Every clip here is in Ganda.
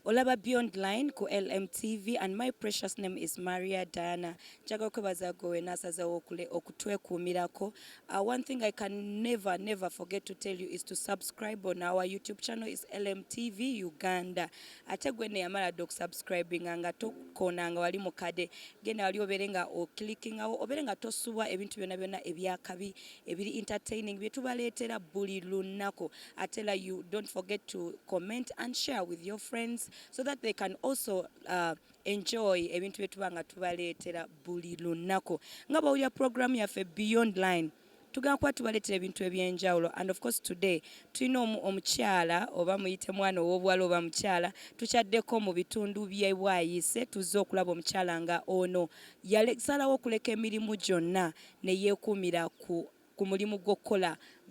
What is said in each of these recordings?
Olaba Beyond Line ku LMTV, and my precious name is Maria Diana. Jaga kwebaza gowe nasaza okule okutwekuumirako. One thing I can never forget to tell you is to subscribe on our YouTube channel is LMTV Uganda. Ate gwe ne yamala dok subscribing nga tokonanga wali mukade genda wali oberenga o clicking awo oberenga tosuwa ebintu byonna ebyakabi ebiri entertaining byetubaleetera buli lunako. I tell you, don't forget to comment and share with your friends so that they can also enjoy ebintu byetubanga tubaleetera buli lunako. Nga bawulira program yaffe Beyond Line tugenda kuba tubaleetera ebintu ebyenjawulo, and of course today tulina omukyala oba muyite mwana ow'obuwala oba mukyala tukyaddeko mu bitundu bye bwayise tuzze okulaba omukyala nga ono yasalawo okuleka emirimu gyonna ne yeekuumira ku mulimu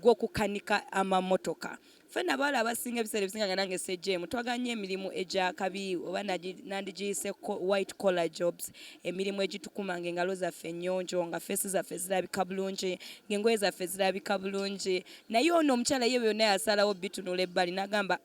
gw'okukanika amamotoka. Fena bala abasinga ebiseera ebisinga nga nange sejjemu twaganye emirimu egyakabi oba nandigiyise white collar jobs, emirimu egitukuma ng'engalo zaffe ennyonjo nga feesi zaffe zirabika bulungi ng'engoye zaffe zirabika bulungi, naye ono omukyala ye byonna yasalawo bitunula ebbali n'agamba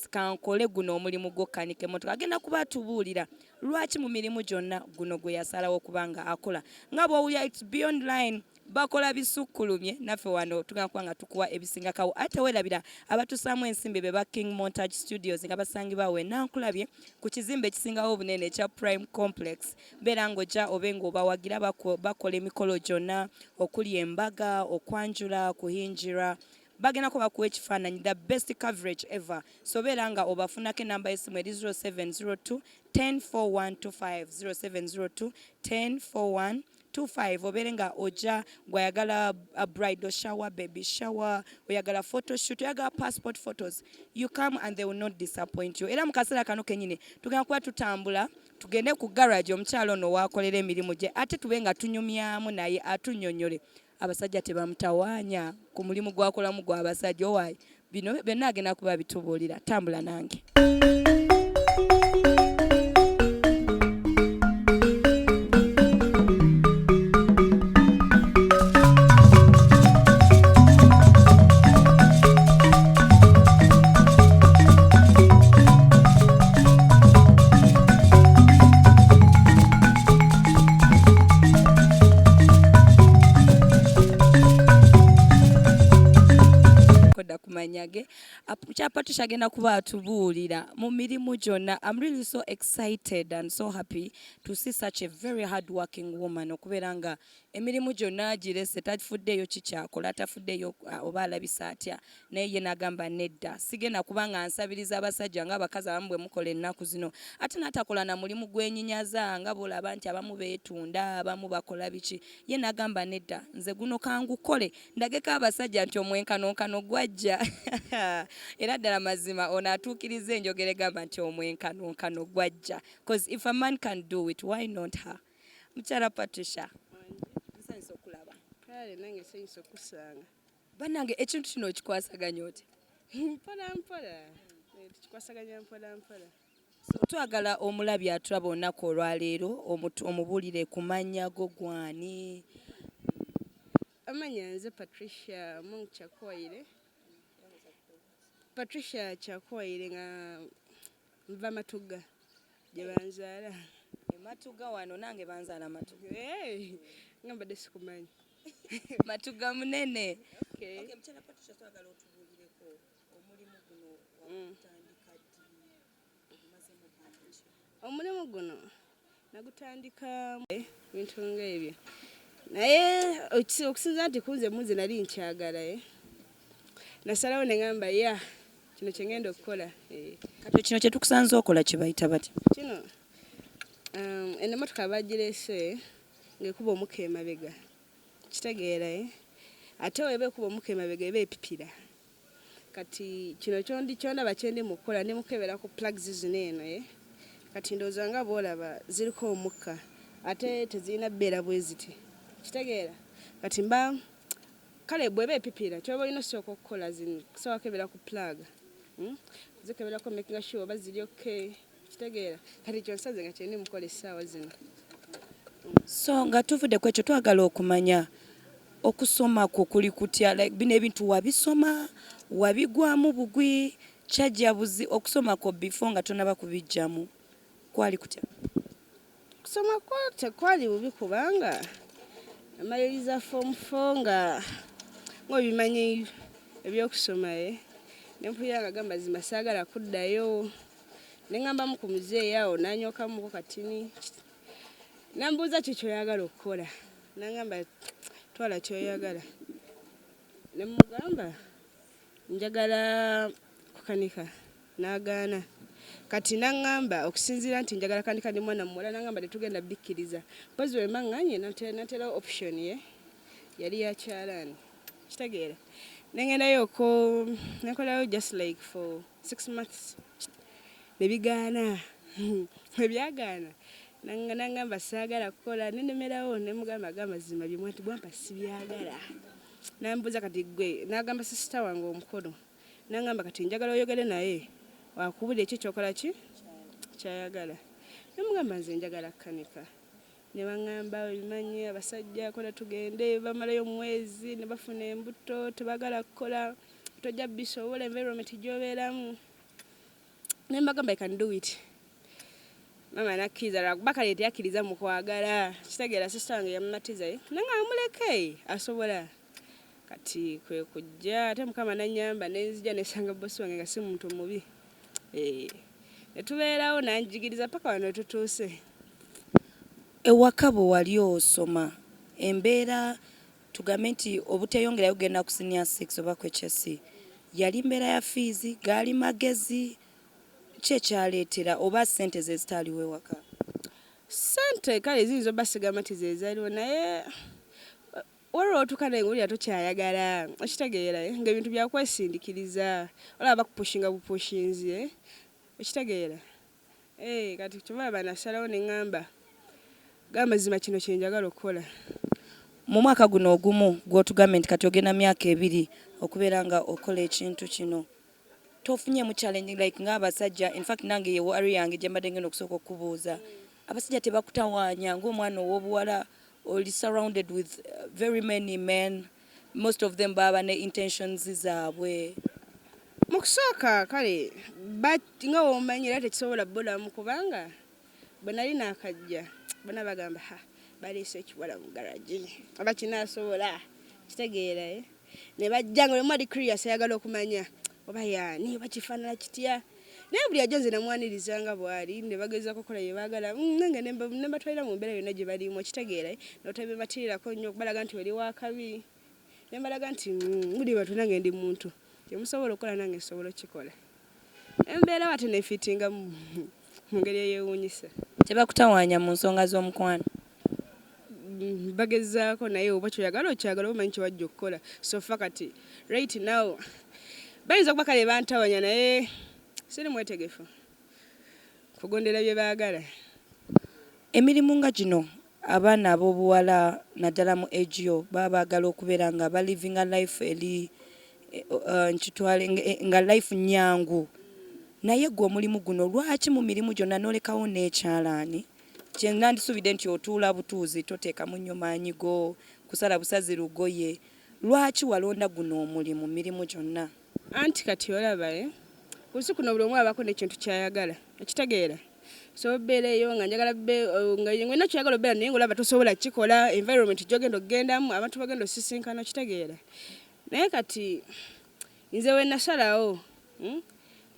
kankole guno omulimu gw'okkanika emmotoka. Agenda kuba atubuulira lwaki mu mirimu gyonna guno gwe yasalawo okubanga akola. Nga bw'owulira it's Beyond Line bakola bisukkulumye, naffe wano tugenda kuba nga tukuwa ebisingakawo. Ate weerabira abatusaamu ensimbi be ba King Montage Studios nga basangibwa we Nankulabye ku kizimbe ekisingawo obunene ekya Prime Complex. Beera ng'ojja obe ng'obawagira bakola emikolo gyonna okuli embaga, okwanjula, kuhinjira, bagenda ko bakuwa ekifaananyi, the best coverage ever. So beera nga obafunako enamba y'essimu eri 0702 104125 0702 104125. Obeere nga ojja gwayagala a bridal shower, baby shower, oyagala photo shoot, oyagala passport photos, you come and they will not disappoint you. Era mu kaseera kano kenyini tugenda kuba tutambula tugende ku garage omukyalo ono waakolera emirimu gye, ate tube nga tunyumyamu naye atunnyonnyole abasajja tebamutawaanya ku mulimu gwakolamu gw'abasajja. Owaayi bino byonna agenda kuba bitubuulira. Tambula nange. Patricia agenda kuba atubuulira mu mirimu gyonna. I'm really so excited and so happy to see such a very hard working woman, okubeera nga emirimu gyonna girese, tafuddeeyo kikyakola, tafuddeeyo oba alabisa atya, naye ye n'agamba nedda sigenda kuba nga nsabiriza abasajja ng'abakazi abamu bwe mukola ennaku zino, ate n'atakola na mulimu gwenyinyaza nga bw'olaba nti abamu beetunda, abamu bakola biki. Ye n'agamba nedda nze guno kangukole ndageko abasajja nti omwenkanonkano gwajja. Era ddala mazima ono atuukiriza enjogera egamba nti omwenkanonkano gwajja, because if a man can do it, why not her? Mukyala Patricia, nsanyusa okulaba. Kale nange nsanyusa okusanga. Bannange ekintu kino okikwasaganya oti? Mpola mpola. Tukikwasaganya mpola mpola. So twagala omulabi atulaba olunaku olwaleero omubuulire ku mannya go gwani? Amanya nze Patricia Mungu Kyakwaire. Patricia Kyakwaire nga nva Matuga gye banzaala. Matuga wano nange banzaala Matuga. Nga mbadde sikumanyi. Matuga munene. Okay. Okay, mukyala Patricia twagala otubuulireko omulimu guno wakutandika ddi ogumazemu bbanga ki? Omulimu guno nagutandika bintu ng'ebyo. Naye okusinza nti kunze munze nali nkyagala nasalawo ne ngamba kino kye ngenda okukola. Kati kino kye tukusanze okola kye bayita batya? Kino emmotoka bagireese ng'ekuba omuka emabega, kitegeera ate weba ekuba omuka emabega eba epipira. Kati kino kyondaba kyendi mu kukola ndi mukebera ku plugs zino eno kati ndowooza nga bw'olaba ziriko omukka ate tezirina bbeera bwe ziti, kitegeera. Kati mba kale bw'eba epipira kyoba olina osooka okukola zino kusooka kebera ku plug zikeberako making sure oba ziri okay, kitegeera. Kati kyonsaze nga kyendi mukola essaawa zino. So nga tuvudde ku ekyo twagala okumanya okusoma kwo kuli kutya, like bino ebintu wabisoma wabigwamu bugwi Kyajjabuzi okusomako before nga tonaba kubijjamu kwali kutya? Kusoma kwate kwali bubi kubanga amaliriza form 4 nga ngobimanyi ebyokusoma nempulira nga gamba zima saagala kuddayo nengamba mu ku muzeeyi awo nanyokamuko katini nambuuza kikyoyagala okukola nangamba twala kyoyagala nemugamba njagala kukanika nagaana kati nangamba okusinziira nti njagala kanika ndi mwana muwala nangamba tetugenda bikkiriza mpozi wemanganye natera option yali ya kyalaani kitegeera nengendayo oko nekolayo just like for 6 months nebigaana ebyagaana nangamba saagala kukola nenemerawo nemugamba agamba zima bimwe bwampa sibyagala nambuuza kati gwe nagamba sister wange omukono nangamba kati njagala oyogere naye wakubulira ekyo kyokola ki kyayagala nemugamba nze njagala kanika nebangamba bimanyi abasajja kola tugende bamalayo omwezi nebafuna embuto tebagala kukola tojja bisobola environment gyobeeramu nembagamba I can do it mama nakkiriza bakali yakkiriza mu kwagala kitegeera sister wange yamumatiza nanga muleke asobola kati kwe kujja ate mukama nanyamba nenzija nesanga bosi wange nga si muntu mubi netubeerawo nanjigiriza paka wano tutuuse. Ewaka bwe wali osoma embeera tugambe nti obuteyongerayo kugenda ku senior 6 oba kwekesi yali mbeera ya fees gaali magezi kyekyaleetera oba ssente ze zitaaliwo ewaka? Ssente kale ziizo basigama nti ze zaaliwo naye waliwo otukana engulira tokyayagala okitegeera ng'ebintu byakwesindikiriza olaba bakupushinga bupushinzi okitegeera kati kyova nasalawo neŋŋamba gamba zima kino kyenjagala okukola. Mu mwaka guno ogumu gw'otugambe nti kati ogenda myaka 2 okubeera nga okola ekintu kino tofunye mu challenge like ng'abasajja in fact nange ye wari yange gye mbadde ngenda okusooka okubuuza abasajja tebakutawaanya ng'omwana ow'obuwala oli surrounded with very many men most of them baba ne intentions zaabwe mu kusooka kale nga womanyira tekisobola bbulamu kubanga bwe nali naakajja bonna bagamba baleese ekiwala mu garagi aba kinaasobola kitegeera ne bajja nga olemu ali curious ayagala okumanya oba yaani oba kifaanana kitya naye buli ajja nze namwaniriza nga bw'ali ne bagezaako okukola bye baagala nange ne mbatwalira mu mbeera yonna gye balimu okitegeera notabematirirako nnyo okubalaga nti oli wakabi ne mbalaga nti muli bantu nange ndi muntu kyemusobola okukola nange nsobola okukikola embeera wate nefitinga mu ngeri eyewuunyisa. Tebakutawaanya mu nsonga z'omukwano? Bagezaako naye oba kyoyagala okyagala omanyi kyewajja okukola so fa kati right now bayinza okuba kale bantawanya naye siri mwetegefu kugondera bye baagala. Emirimu nga gino abaana ab'obuwala naddala mu egyo baba baagala okubeera nga balivinga life eri nkitwale nga life nyangu naye gwe omulimu guno lwaki mu mirimu gyonna n'olekawo n'ekyalaani kye nandisubidde nti otuula butuuzi toteekamu nnyo maanyi go kusala busazi lugoye lwaki walonda guno omulimu mirimu gyonna? Anti kati olaba kusi kuno buli omu abako n'ekintu kyayagala ekitegeera so beera eyo nga njagala nga ngwena kyayagala obeera naye ng'olaba tosobola kikola environment gy'ogenda okugendamu abantu bagenda osisinkana okitegeera naye kati nze we nasalawo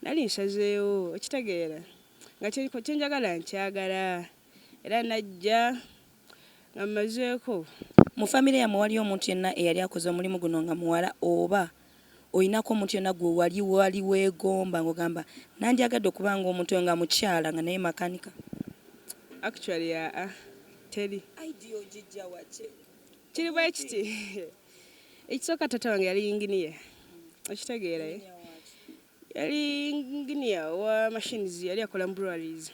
nali nsazeewo okitegeera nga kyenjagala nkyagala era najja nga mmazeeko. Mu famire yammwe waliyo omuntu yenna eyali akoze omulimu guno nga muwala oba olinako omuntu yenna gwe wali weegomba ng'ogamba nandyagadde okuba nga omuntu nga mukyala nga naye makanika? Actually teri kiri bwe kiti ekisooka tata wange yali inginiya okitegeera yali inginiya wa machines yali akola breweries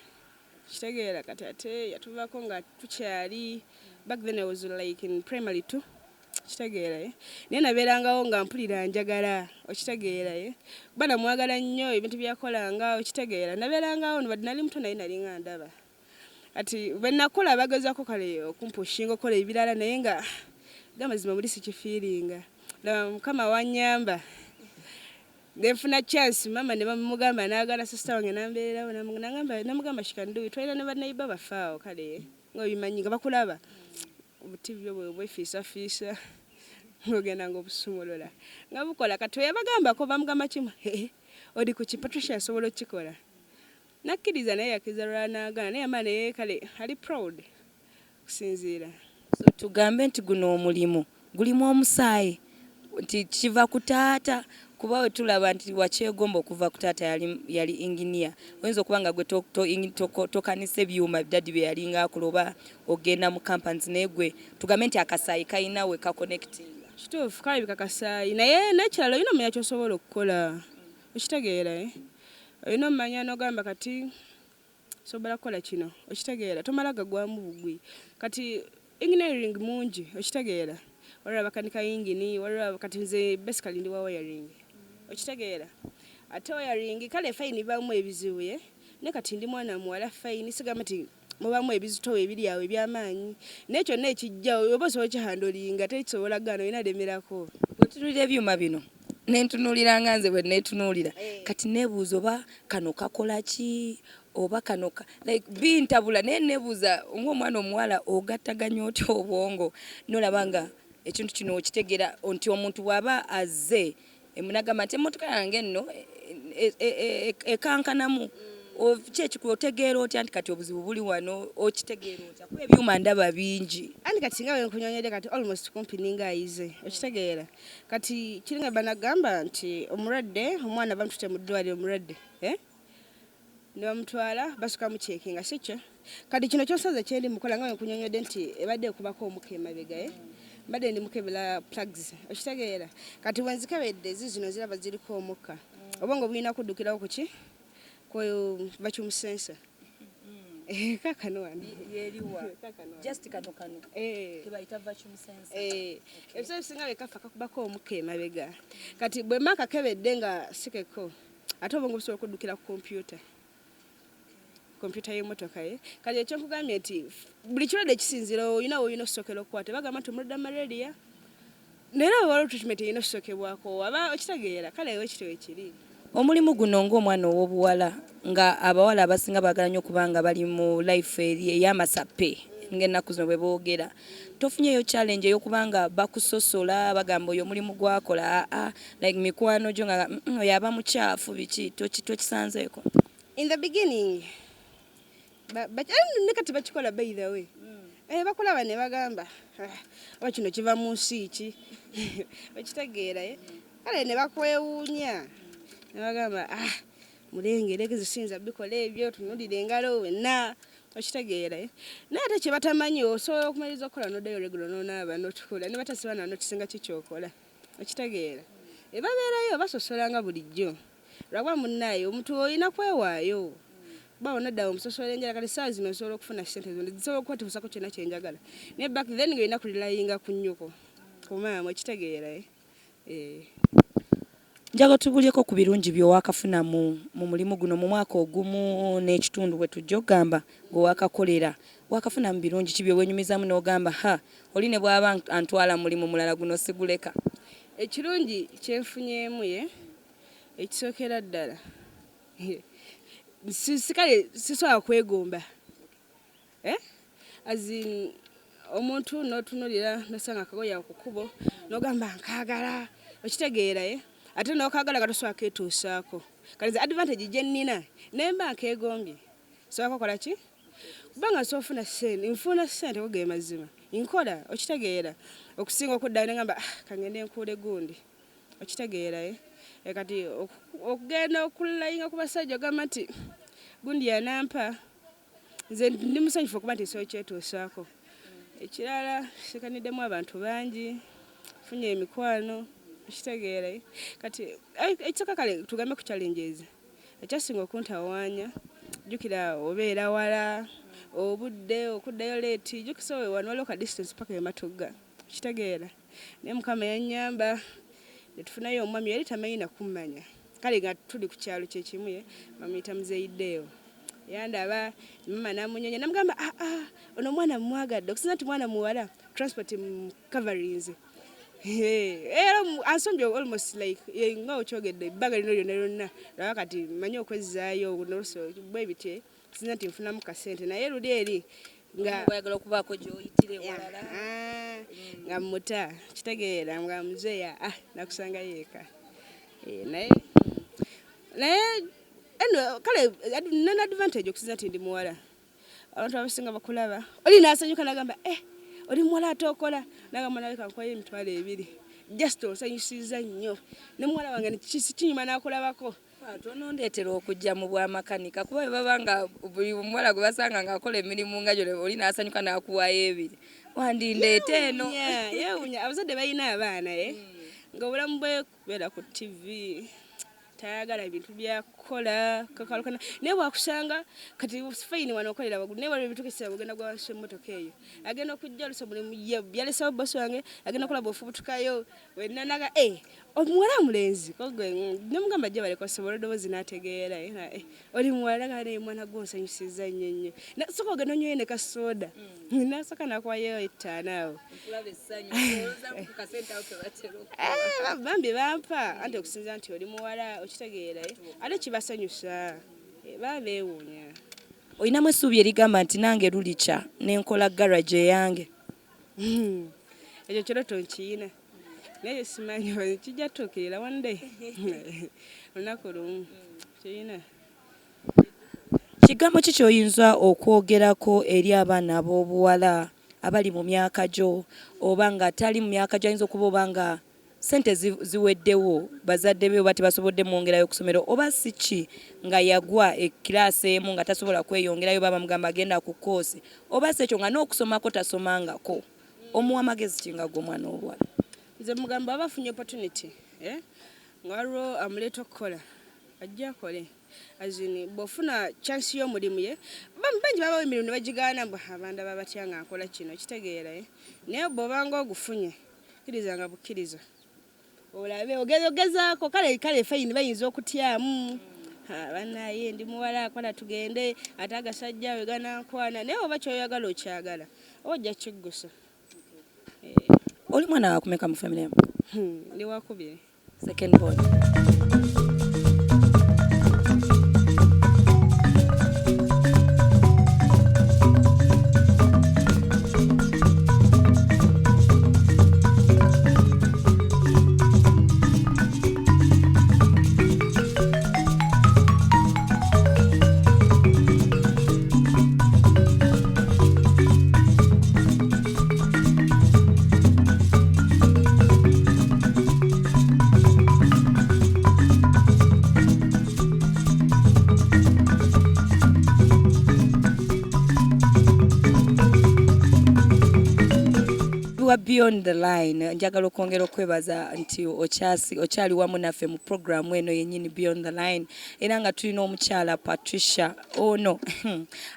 kitegeera kati ate yatuvaako nga tukyali back then I was like in primary 2 kitegeera naye nabeerangawo nga mpulira njagala okitegeera kuba namwagala nnyo ebintu byakolanga okitegeera nabeerangawo nibadde nali muto naye nali nga ndaba ati bwe nakola bagezaako kale okumpushinga okukola ebirala naye nga mazima muli sikifiiringa mukama wanyamba nfuna chance mama ne bamugamba n'agala sister wange nambeererawo namugamba she can do it twalina ne baneiba bafaawo kale nga bimanyi nga bakulaba obutivyo bwe bwefiisafiisa ng'ogenda ng'obusumulula nga bukola kati yabagambako bamugamba kimu odi ku ki Patricia asobola okukikola nakkiriza naye yakkiriza lwanaagana naye amaana naye kale ali proud kusinziira so tugambe nti guno omulimu gulimu omusaayi nti kiva ku taata kuba we tulaba nti wakyegomba okuva ku taata yali engineer oyinza okuba nga gwe tokanisa ebyuma dadi bye yalinga akuloba ogenda mu companies naye gwe tugambe nti akasaayi kalina we kakonectinga kituufu kalabika kasaayi naye nekirala olina omanya kyosobola okukola okitegeera olina omanya n'ogamba kati sobola kukola kino okitegeera tomala gagwamu bugwi kati engineering mungi okitegeera walaba bakanika yingini walaba kati nze basically ndi wa wiring okitegeera ate wiring kale fine bamu ebizibu ne kati ndi mwana muwala fine sigamba nti mubamu ebizito ebiri awo ebyamaanyi nekyo nekijja oba osobola kihandolinga tekisobola gano olina demerako bwetunulira ebyuma bino nentunulira nga nze bwe netunulira kati nebuuza oba kano kakola ki oba kano like bintabula naye nebuuza ng'omwana omuwala ogattaganya otya obwongo nolaba nga ekintu kino okitegeera nti omuntu bw'aba azze emunagamba nti emmotoka yange nno ekankanamu kyekikuotegeera otya nti kati obuzibu buli wano okitegeera otya kuba ebyuma ndaba bingi andi kati nga wenkunyonyere kati almost kumpi ninga ayize okitegeera kati kiringa banagamba nti omulwadde omwana bamutute mu ddwaliro omulwadde ne bamutwala basuka mu kyekinga sikyo kati kino kyosaze kyendi mukola nga wenkunyonyodde nti ebadde ekubako omuka emabega mbadde ndi mukebera plugs okitegeera kati wenzikebedde zino ziraba ziriko omuka obongo bulina kuddukirawo kuki bakyumusensa kakano wano yeriwa just kano kebayita vacuum sensor ebyo bisinga bekafa kakubako omuka emabega kati bwe maka kebedde nga sikeko ate obongo busobola okuddukira ku kompyuta y'emmotoka kati ekyo nkugambye nti buli kirwadde ekisinzira olina okusokera okukwata bagamba nti omulwadde malaria naye waliwo treatment erina okusokebwako aba okitegeera kale ewe kitewe kiri omulimu guno ng'omwana ow'obuwala nga abawala abasinga baagala nnyo okuba nga bali mu life ey'amasappe ng'ennaku zino bwe boogera tofunyeyo challenge ey'okuba nga bakusosola bagamba oyo omulimu gwakola like mikwano gyo nga oyo aba mukyafu biki tokisanzeeko in the beginning ne kati bakikola by the way bakulaba ne bagamba oba kino kiva mu nsi ki okitegeera kale ne bakwewuunya ne bagamba mulengere zisinza bikola ebyo tunulire engalo wenna okitegeera naye ate kyebatamanyi osobola okumaliriza okukola noddayo regulo nonaaba notukula ne batasiba na notisinga kikyokola okitegeera babeerayo basosolanga bulijjo lwagwa munnaye omuntu olina kwewaayo bawo naddawo omusosola enjala kati saa zino osobola okufuna sente zonde zisobola okukwatibusako kyonna kyenjagala naye back then ng'olina kulilayinga ku nnyoko ku maama okitegeera njaga tubulyeko ku birungi by'owakafuna mu mulimu guno mu mwaka ogumu n'ekitundu bwe tujja okugamba ng'owakakolera wakafuna mu birungi ki byewenyumizamu n'ogamba oli ne bw'aba antwala mulimu mulala guno siguleka ekirungi kyenfunyeemu ekisookera ddala sikale sisobola kwegomba omuntu n'otunulira nosanga akagoya ku kkubo n'ogamba nkaagala okitegeera ate n'okagala katosobola keetuusaako kale advantage gye nnina naye mba nkeegombye sobola kukola ki kubanga nsobola nfuna ssente kuge mazima nkola okitegeera okusinga okuddayo negamba kangende enkuule gundi okitegeera kati okugenda okulayinga ku basajja ogamba nti gundi yanampa nze ndi musanyufu okuba nti nsobola kyetuusaako ekirala sikaniddemu abantu bangi funye emikwano okitegeera kati ekisooka kale tugambe ku challenges ekyasinga okuntawaanya jjukira obeera wala obudde okuddayo leeti jjukisa wano waliwo ka distance paka ematugga okitegeera naye mukama yannyamba netufunayo omwami yali tamanyi nakummanya kale nga tuli ku kyalo kyekimu bamuyita muzeyiddeewo yandaba mama namunyonya namugamba ono omwana mumwagadde okusinza nti mwana muwala transport coverings era ansombye almost like nga okyogedde ebbanga lino lyonna lyonna laba kati manyi okwezzaayo noluso bwe bitye sinza nti nfunamu kasente naye luli eri nga bayagala okubaako gy'oyitire walala nga muta kitegeera nga muzeeya nakusanga yeeka naye kale nina advantage okusinza nti ndi muwala abantu abasinga bakulaba oli nasanyuka nagamba oli muwala ate okola nagamba nawe kankuwayo emitwalo 2 just osanyusiza nnyo ne muwala wange kinyuma nakulabako tonondeetera okujja mu bwamakanika kuba baba nga buli muwala gwe basanga ng'akola emirimu nga gyo oli nasanyuka nakuwayo 2 wandindeete eno yeewunya abazadde balina abaana nga obulamu bwe kubeera ku TV tayagala ebintu byakukola kakalukana naye bwakusanga kati fayini wano okolera waggulu naye waliwo ebitukisa bugenda gwansa emmotoka eyo agenda okujja olusa mulimu yalesawo bosi wange agenda okulaba ofubutukayo wenanaga omuwala mulenzi kogwe nemugamba jja baleka osobola eddoboozi n'ategeera oli muwala naye mwana gwonsanyusiza nnyo nnyo soka ogenda onyweyo ne kasoda nasooka nakuwayo 5 awo bambi bampa anti okusinza nti oli muwala okitegeera ate kibasanyusa babeewuunya olinamu essuubi erigamba nti nange lulikya nenkola garage eyange ekyo kiroto nkiyina naye simanyi kijja tuukirira one day olunaku lumu kiyina kigambo ki kyoyinza okwogerako eri abaana ab'obuwala abali mu myaka gyo oba nga tali mu myaka gyo ayinza okuba oba nga sente ziweddewo bazadde be oba tebasobodde mwongerayo ku ssomero oba si ki nga yagwa ekiraasi emu nga tasobola kweyongerayo baba mugamba agenda ku koosi oba si ekyo nga n'okusomako tasomangako omuwa amagezi kinga gw'omwana w'obuwala nze mugamba aba afunye opportunity nga waliwo amuleeta okukola ajja akole azini bw'ofuna chance y'omulimu ye bangi babawo emirimu ne bagigaana abanda babatya nga nkola kino kitegeera naye bw'obanga ogufunye kkirizanga bukkiriza olabe ogezaako kale fayini bayinza okutyamu banaye ndi muwala akola tugende ate agasajja we ganankwana naye oba kyoyagala okyagala oba ojja kiggusa oli mwana wakumeka mu family ndi wakubiri second born Beyond the line njagala okwongera okwebaza nti okyali wamu naffe mu programu eno yennyini Beyond the Line era nga tulina omukyala Patricia ono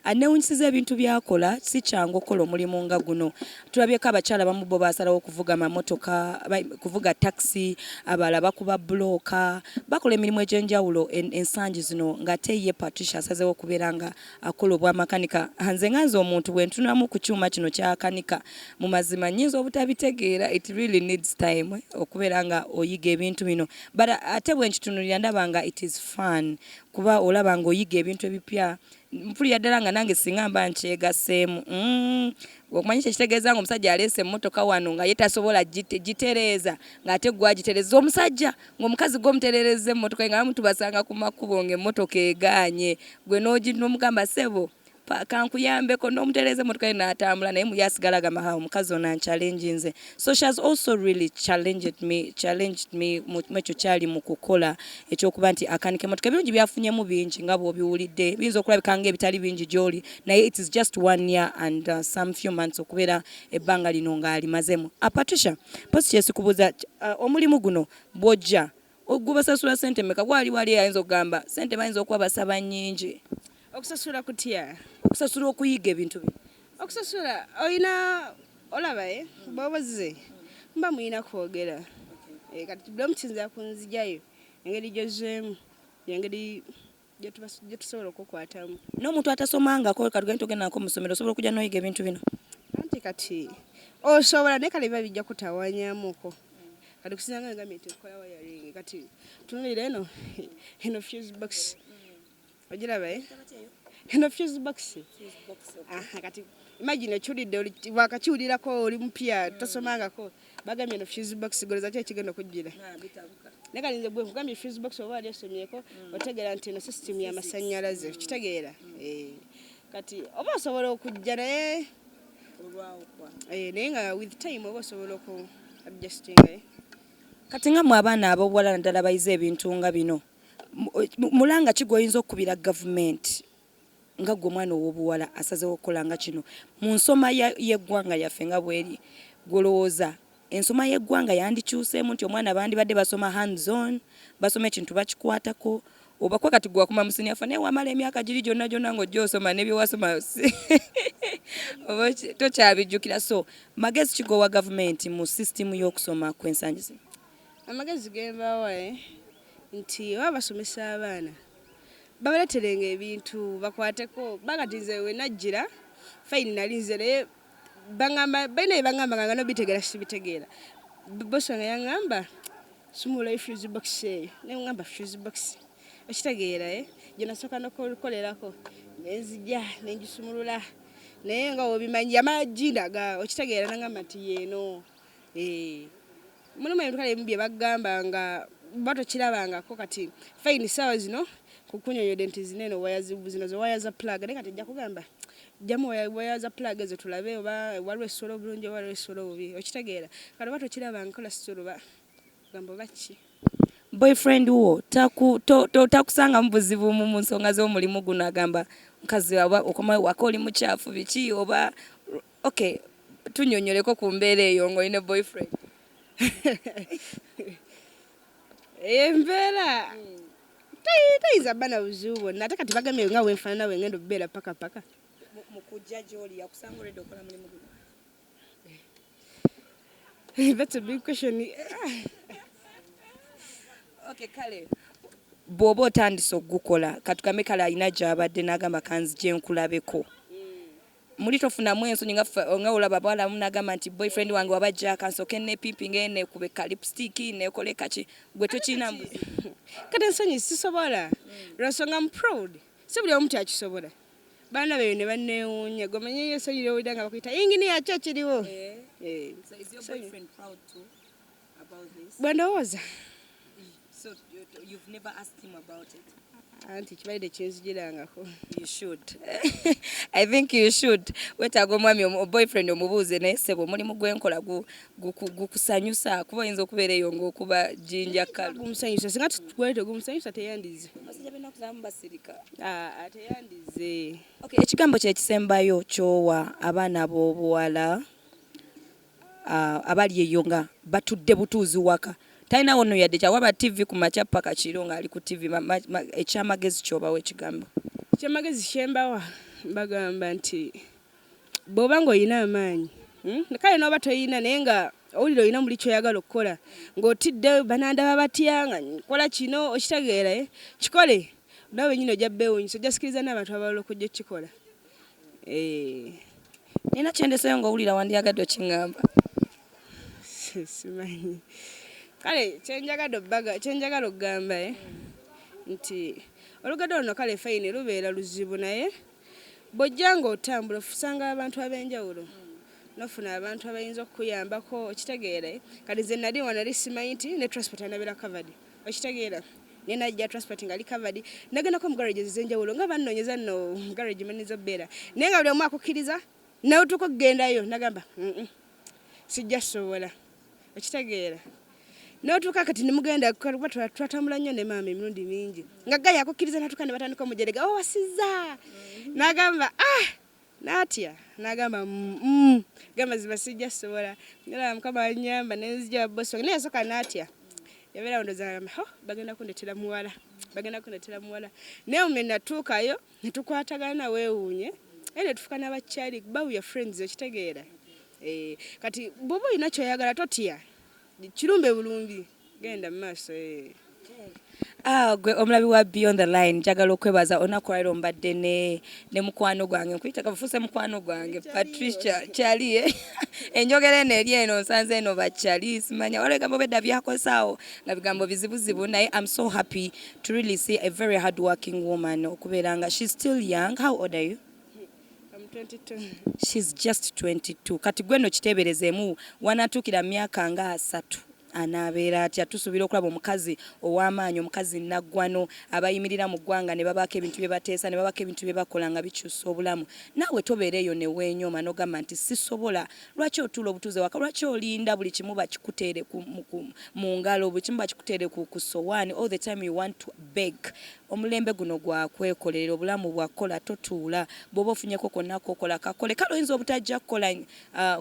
anewunyisiza ebintu byakola si kyangu okola omulimu nga guno tulabyeko abakyala bamu bo basalawo okuvuga amamotoka kuvuga taxi abalala bakuba blooka bakola emirimu egy'enjawulo ensangi zino ng'ate ye Patricia asazeewo okubeera nga akola obwamakanika nze omuntu bwe ntunamu ku kyuma kino kyakanika mu mazima nnyinza obutabitegeera it really needs time okubeera nga oyiga ebintu bino but ate bwe nkitunulira ndaba nga it is fun kuba olaba nga oyiga ebintu ebipya mpulira ddala nga nange singa mba nkyegaseemu okumanya kitegeeza nga omusajja aleese emmotoka wano nga ye tasobola gitereeza ng'ate gwagitereeza omusajja ng'omukazi gw'omutereereza emmotoka nga bamutu basanga ku makubo ng'emmotoka egaanye gwe n'omugamba ssebo kankuyambeko n'omutereeza emmotoka ye n'atambula naye yasigala gamba omukazi ono anchallenge nze so she has also really challenged me mu ekyo kyali mu kukola ekyokuba nti akanika emmotoka ebirungi byafunyemu bingi nga bw'obiwulidde biyinza okulabika nga ebitali bingi gy'oli naye it is just 1 year and some few months okubeera ebbanga lino ng'alimazemu Patricia posi kyesikubuuza omulimu guno bw'ojja gubasasula sente mmeka wali ayinza okugamba sente bayinza okuba basaba nnyingi okusasula kutya okusasula okuyiga ebintu bino okusasula olina olaba bw'oboze mba muyina kwogera kati buli omu kiyinza kunzijayo engeri gy'ozzeemu engeri gye tusobola okukwatamu n'omuntu atasomangako katugende tugendako mu ssomero osobola okujja n'oyiga ebintu bino anti kati osobola naye kale biba bijja kutawanyamuko kati kusinanga ngambye nkola wiring kati tunulira eno fuse box ogiraba eno fuse box kati imagine chulidde wakakiwulirako oli mpya tosomangako bagambye eno fuse box goleza ki ekigenda okujjira nekalinze bwe nkugambye fuse box oba ali esomyeko otegeera nti eno system y'amasannyalaze kitegeera kati oba osobola okujja naye naye nga with time oba osobola oku adjustinga kati nga mu abaana ab'obuwala naddala bayize ebintu nga bino mulanga ki gwoyinza okukubira gavumenti nga gwe omwana ow'obuwala asazeewo okukola nga kino mu nsoma y'eggwanga yaffe nga bweri golowooza ensoma y'eggwanga yandikyuseemu nti omwana bandibadde basoma hands on basoma ekintu bakikwatako oba kwa kati gwakuma musiniafa naye wamala emyaka giri gyonna ng'ojja osoma n'ebyewasoma oba tokyabijjukira so magezi kigowa gavumenti mu sisitimu y'okusoma kw'ensangi zino amagezi gembaawa nti oba basomesa abaana babaleterenga ebintu bakwateko bagatize we najjira fayini nalinze naye baina bangamba nga nobitegeera sibitegeera bosi wange yaŋŋamba sumula fuse box eyo naye ŋŋamba fuse box okitegeera gye nasooka nokukolerako nenzija nengisumulula naye nga obimanyi yamala jindaga okitegeera naŋŋamba nti yeeno mulimu ebintu kale ebimu bye bagamba nga batokirabangako kati fayini saawa zino kukunyonyodde nti zineno zino ze waya za plug naye kati ejja kugamba jjamu waya za plug ezo tulabe oba waliwo essolo obulungi oba waliwo essolo obubi okitegeera kati oba tokirabangako lasitolo gamba oba ki boyfriend wo takusanga mu buzibu mu nsonga z'omulimu guno agamba mukazi okomayo waka oli mukyafu biki oba okay tunyonyoleko ku mbeera eyo ng'olina boyfriend embeera tayiza bana buzibu bwonna ate kati bagambye nga wenfaanana wengenda okubeera paka mukujja gy'oli yakusanga olwedde okola mulimu guno that's a big question okay kale bw'oba otandise okugukola katugambe kale alina gy'abadde n'agamba kanzije nkulabeko muli tofunamu ensonyi nga olaba bwala munagamba nti boyfriend wange wabajja kansoke nepimpinga nekube lipstick nekole kaki gwe tokina mbuzi kati ensonyi sisobola lwensonga mu proud si buli omu kyakisobola baana beyo ne banneewuunya gomanye ensonyi lyowulira nga bakuyita ingini yakyo ekiriwo bwendowooza You've never asked him about it. Anti kibaide kyenzigirangako. You should. I think you should. Wetaaga omwami boyfriend omubuuze naye sebo mulimu gwenkola gukusanyusa kuba oyinza okubeera eyo ng'okuba jinja kalu. Gumusanyusa singa tugwete gumusanyusa teyandize. Basajja bena kuzamu basirika. Teyandize. Okay, ekigambo kye kisembayo kyowa abaana ab'obuwala abali eyo nga batudde butuuzi waka. Taina wono yadde kyawaba TV ku makya paka kiro nga ali ku TV ekyamagezi kyobawo ekigambo ekyamagezi kyembawa bagamba nti bw'oba ng'olina amaanyi kale n'oba toyina naye nga owulira olina muli kyoyagala okukola ng'otidde banandaba batya nga nkola kino okitegeera kikole nawe wenyini ojja beewuunyisa ojja sikiriza n'abantu abalala okujja okukikola nina kyendeseyo ng'owulira wandyagadde okiŋŋamba simanyi kale kyenjagala okugamba nti olugadde luno kale fayini lubeera luzibu naye bw'ojja ng'otambula ofusanga abantu ab'enjawulo nofuna abantu abayinza okukuyambako okitegeera kati ze nali wanali simanyi nti ne transport anabeera covered okitegeera naye najja transport nga ali covered nagendako mu garages ez'enjawulo nga bannoonyeza nno garage maniza bbeera naye nga buli omu akukkiriza nawe otuuka okugendayo nagamba sijja sobola okitegeera n'otuuka kati nemugenda twatambula nnyo ne maama emirundi mingi nga gaya akukkiriza natuuka ne batandika omujerega wasiza n'agamba n'atya n'agamba gamba ziba sijja sobola ngala mukama anyamba nenzija bosi wange naye yasooka n'atya yabeera ndooza bagenda kundetera muwala naye mume natuukayo ne tukwatagana weewuunye era ne tufuuka n'abakyali bawuya friends okitegeera kati bw'oba olina kyoyagala totya kirumbe bulungi genda mu maaso gwe omulabi wa Beyond the Line njagala okwebaza onakolera ombadde ne mukwano gwange nkuyita kafuuse mukwano gwange Patricia kyali enjogera eno eri eno nsanze eno bakyali simanya waliwo ebigambo bedda byakosaawo nga bigambo bizibuzibu naye I'm so happy to really see a very hard working woman okubeera nga she's still young. How old are you? I'm 22. She's just 22 kati gwe no kiteeberezeemu wanatuukira myaka nga 3 anabeera atya tusuubira okulaba omukazi ow'amaanyi omukazi naggwano abayimirira mu ggwanga ne babaako ebintu bye bateesa ne babaako ebintu bye bakola nga bikyusa obulamu naawe tobeera eyo ne weenyoma n'ogamba nti sisobola lwaki otuula obutuuze waka lwaki olinda buli kimu bakikuteere mu ngalo buli kimu bakikuteere ku sowaani all the time you want to beg omulembe guno gwakwekolerera obulamu bwakola totuula bw'oba ofunyeko konna kokola kakole kale oyinza obutajja kukola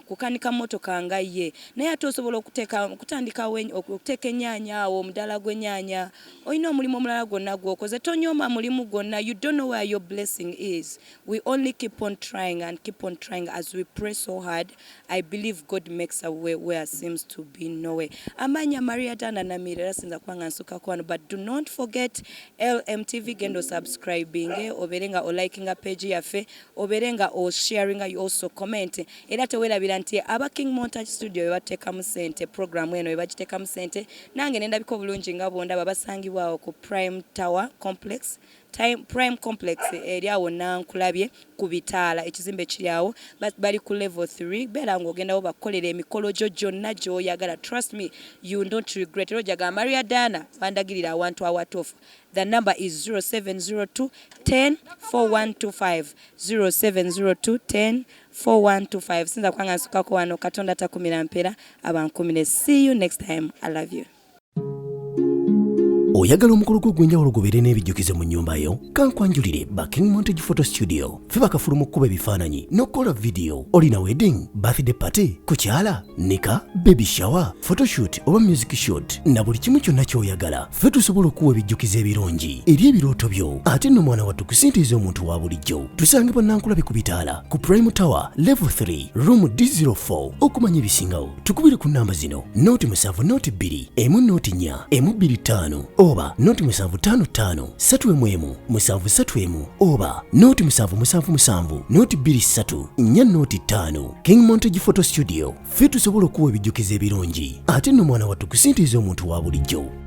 kukanika mmotoka nga ye naye ate osobola okutandika okuteeka ennyaanya awo omudaala gw'ennyaanya olina omulimu omulala gwonna gw'okoze tonyooma mulimu gwonna you don't know where your blessing is. We only keep on trying and keep on trying as we pray so hard. I believe God makes a way where seems to be no way. Amanya Maria Dana Namire era sinza kwanga nsuka kwano but do not forget LMTV gendo subscribing oberenga o liking a page yaffe oberenga o sharing you also comment era tewerabira nti aba King Montage Studio bateka mu sente program eno bagiteka mu sente nange nenda biko bulungi nga bonda babasangibwa ku Prime Tower Complex Prime Complex eri awo nankulabye ku bitaala ekizimbe kiri awo bali ku level 3 bera ng'ogendawo bakolera emikolo gyo gyonna gy'oyagala trust me you don't regret rojaga Maria Dana bandagirira awantu awatofu. The number is 0702 10 4125 0702 10 4125 sinza kwanga nsukako wano katonda takumira mpera abankumire. See you next time. I love you. Oyagala omukolo gw'enjawulo gobeere n'ebijjukize mu nnyumba yo kankwanjulire ba King Montage Photo Studio fe bakafuluma okukuba ebifaananyi n'okukola video. Olina wedding, birthday party, kukyala, nika, baby shower, photoshoot oba music shoot na buli kimu kyonna ky'oyagala fe tusobola okuwa ebijjukize ebirungi eri ebirooto byo ate nno mwana wattu kusintiiza omuntu wa bulijjo. Tusange bannankulabe ku bitaala ku Prime Tower level 3 room D04 okumanya ebisingawo tukubire ku namba zino noti 7 noti 2 emu noti 4 emu 25 oba noti 755 3 731 oba noti 777 noti 23 4 noti 5. King Montage Photo Studio fe tusobola okuwa ebijjukize ebirungi ate nno mwana wattu kusintiiza omuntu wa bulijjo.